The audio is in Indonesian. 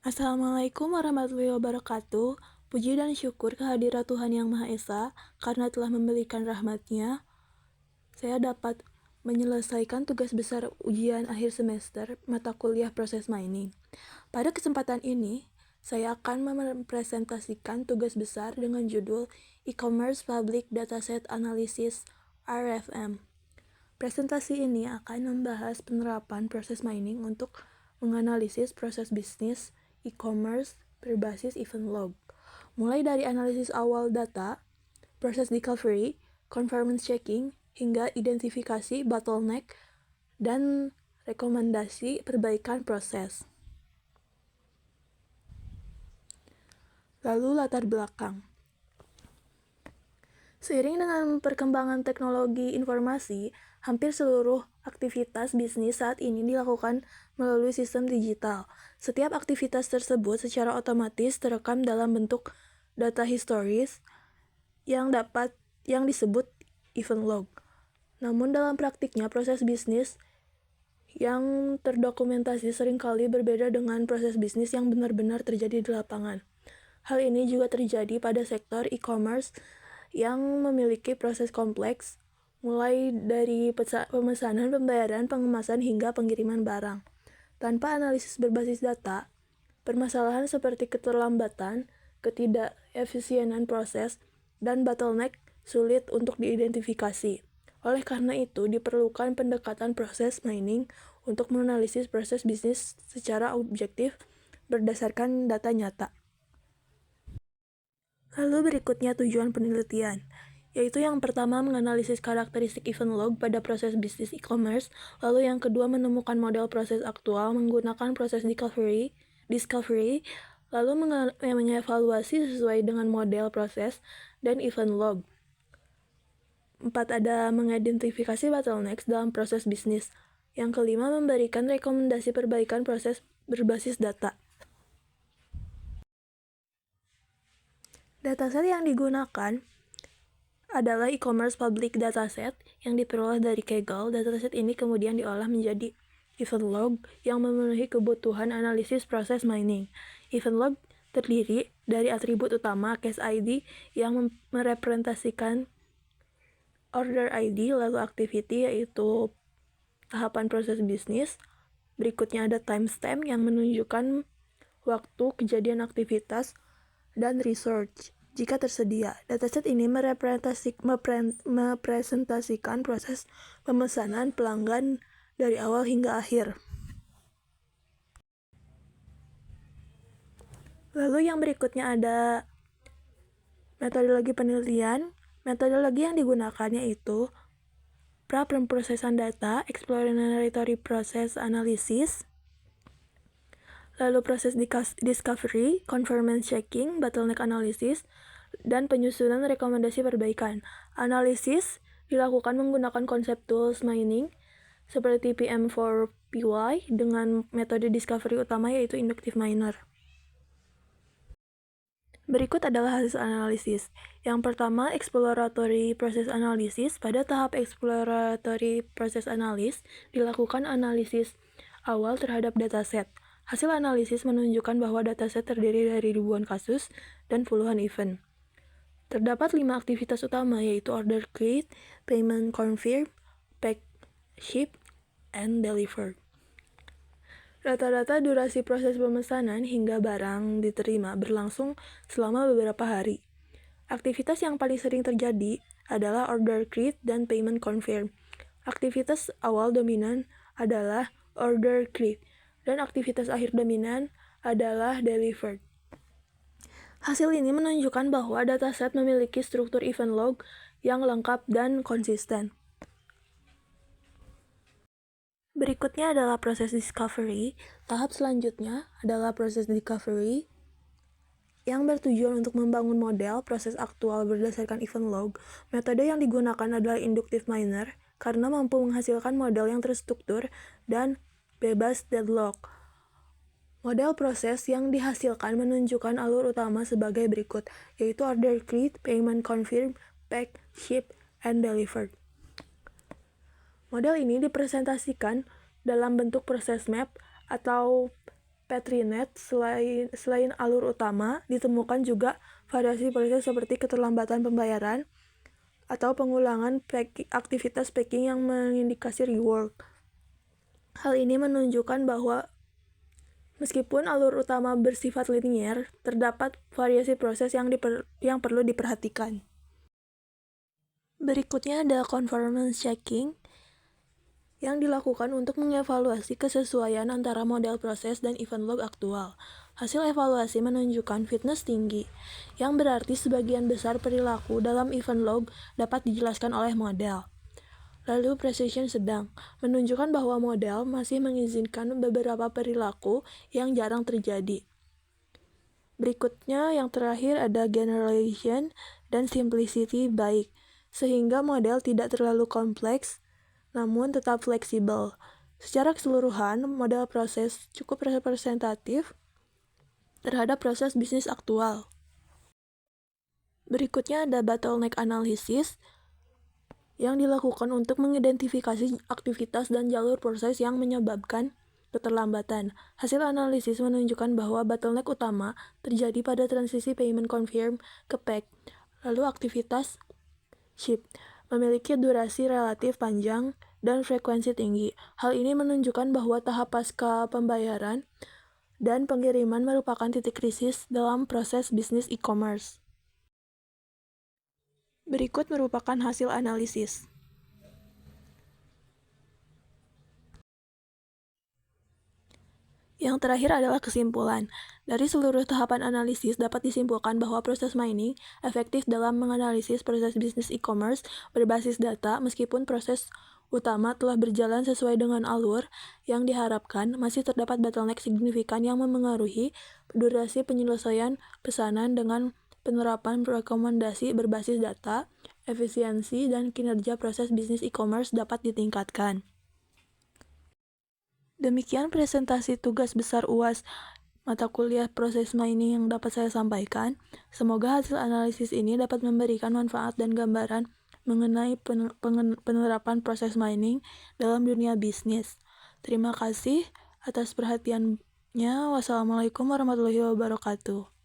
Assalamualaikum warahmatullahi wabarakatuh. Puji dan syukur kehadirat Tuhan Yang Maha Esa, karena telah memberikan rahmat-Nya, saya dapat menyelesaikan tugas besar ujian akhir semester mata kuliah proses mining. Pada kesempatan ini, saya akan mempresentasikan tugas besar dengan judul E-Commerce Public Dataset Analysis (RFM). Presentasi ini akan membahas penerapan proses mining untuk menganalisis proses bisnis e-commerce berbasis event log, mulai dari analisis awal data, proses discovery, conformance checking, hingga identifikasi bottleneck dan rekomendasi perbaikan proses. Lalu latar belakang. Seiring dengan perkembangan teknologi informasi, hampir seluruh aktivitas bisnis saat ini dilakukan melalui sistem digital. Setiap aktivitas tersebut secara otomatis terekam dalam bentuk data historis yang disebut event log. Namun dalam praktiknya, proses bisnis yang terdokumentasi seringkali berbeda dengan proses bisnis yang benar-benar terjadi di lapangan. Hal ini juga terjadi pada sektor e-commerce yang memiliki proses kompleks, mulai dari pemesanan, pembayaran, pengemasan, hingga pengiriman barang. Tanpa analisis berbasis data, permasalahan seperti keterlambatan, ketidakefisienan proses, dan bottleneck sulit untuk diidentifikasi. Oleh karena itu, diperlukan pendekatan proses mining untuk menganalisis proses bisnis secara objektif berdasarkan data nyata. Lalu berikutnya tujuan penelitian, yaitu yang pertama menganalisis karakteristik event log pada proses bisnis e-commerce, lalu yang kedua menemukan model proses aktual menggunakan proses discovery, lalu mengevaluasi sesuai dengan model proses dan event log. 4. Ada mengidentifikasi bottlenecks dalam proses bisnis. Yang kelima, memberikan rekomendasi perbaikan proses berbasis data. Dataset yang digunakan adalah e-commerce public dataset yang diperoleh dari Kaggle. Dataset ini kemudian diolah menjadi event log yang memenuhi kebutuhan analisis proses mining. Event log terdiri dari atribut utama case ID yang merepresentasikan order ID, lalu activity yaitu tahapan proses bisnis. Berikutnya ada timestamp yang menunjukkan waktu kejadian aktivitas, dan research jika tersedia. Dataset ini merepresentasikan proses pemesanan pelanggan dari awal hingga akhir. Lalu yang berikutnya ada metodologi penelitian. Metodologi yang digunakan yaitu pra-pemrosesan data, exploratory process analysis, lalu proses discovery, conformance checking, bottleneck analysis, dan penyusunan rekomendasi perbaikan. Analisis dilakukan menggunakan konsep tools mining seperti PM4PY dengan metode discovery utama yaitu inductive miner. Berikut adalah hasil analisis. Yang pertama, exploratory process analysis. Pada tahap exploratory process analysis, dilakukan analisis awal terhadap dataset. Hasil analisis menunjukkan bahwa dataset terdiri dari ribuan kasus dan puluhan event. Terdapat 5 aktivitas utama yaitu order create, payment confirm, pack, ship, and deliver. Rata-rata durasi proses pemesanan hingga barang diterima berlangsung selama beberapa hari. Aktivitas yang paling sering terjadi adalah order create dan payment confirm. Aktivitas awal dominan adalah order create, dan aktivitas akhir dominan adalah delivered. Hasil ini menunjukkan bahwa dataset memiliki struktur event log yang lengkap dan konsisten. Berikutnya adalah proses discovery. Tahap selanjutnya adalah proses discovery yang bertujuan untuk membangun model proses aktual berdasarkan event log. Metode yang digunakan adalah inductive miner karena mampu menghasilkan model yang terstruktur dan bebas deadlock. Model proses yang dihasilkan menunjukkan alur utama sebagai berikut, yaitu order create, payment confirm, pack, ship, and delivered. Model ini dipresentasikan dalam bentuk proses map atau PetriNet, selain alur utama, ditemukan juga variasi proses seperti keterlambatan pembayaran atau pengulangan aktivitas packing yang mengindikasi rework. Hal ini menunjukkan bahwa meskipun alur utama bersifat linier, terdapat variasi proses yang perlu diperhatikan. Berikutnya ada conformance checking yang dilakukan untuk mengevaluasi kesesuaian antara model proses dan event log aktual. Hasil evaluasi menunjukkan fitness tinggi, yang berarti sebagian besar perilaku dalam event log dapat dijelaskan oleh model. Lalu precision sedang, menunjukkan bahwa model masih mengizinkan beberapa perilaku yang jarang terjadi. Berikutnya yang terakhir ada generalization dan simplicity baik, sehingga model tidak terlalu kompleks, namun tetap fleksibel. Secara keseluruhan, model proses cukup representatif terhadap proses bisnis aktual. Berikutnya ada bottleneck analysis yang dilakukan untuk mengidentifikasi aktivitas dan jalur proses yang menyebabkan keterlambatan. Hasil analisis menunjukkan bahwa bottleneck utama terjadi pada transisi payment confirm ke PAC, lalu aktivitas ship memiliki durasi relatif panjang dan frekuensi tinggi. Hal ini menunjukkan bahwa tahap pasca pembayaran dan pengiriman merupakan titik krisis dalam proses bisnis e-commerce. Berikut merupakan hasil analisis. Yang terakhir adalah kesimpulan. Dari seluruh tahapan analisis dapat disimpulkan bahwa proses mining efektif dalam menganalisis proses bisnis e-commerce berbasis data meskipun proses utama telah berjalan sesuai dengan alur yang diharapkan, masih terdapat bottleneck signifikan yang memengaruhi durasi penyelesaian pesanan dengan penerapan rekomendasi berbasis data, efisiensi dan kinerja proses bisnis e-commerce dapat ditingkatkan. Demikian presentasi tugas besar UAS mata kuliah proses mining yang dapat saya sampaikan. Semoga hasil analisis ini dapat memberikan manfaat dan gambaran mengenai penerapan proses mining dalam dunia bisnis. Terima kasih atas perhatiannya. Wassalamualaikum warahmatullahi wabarakatuh.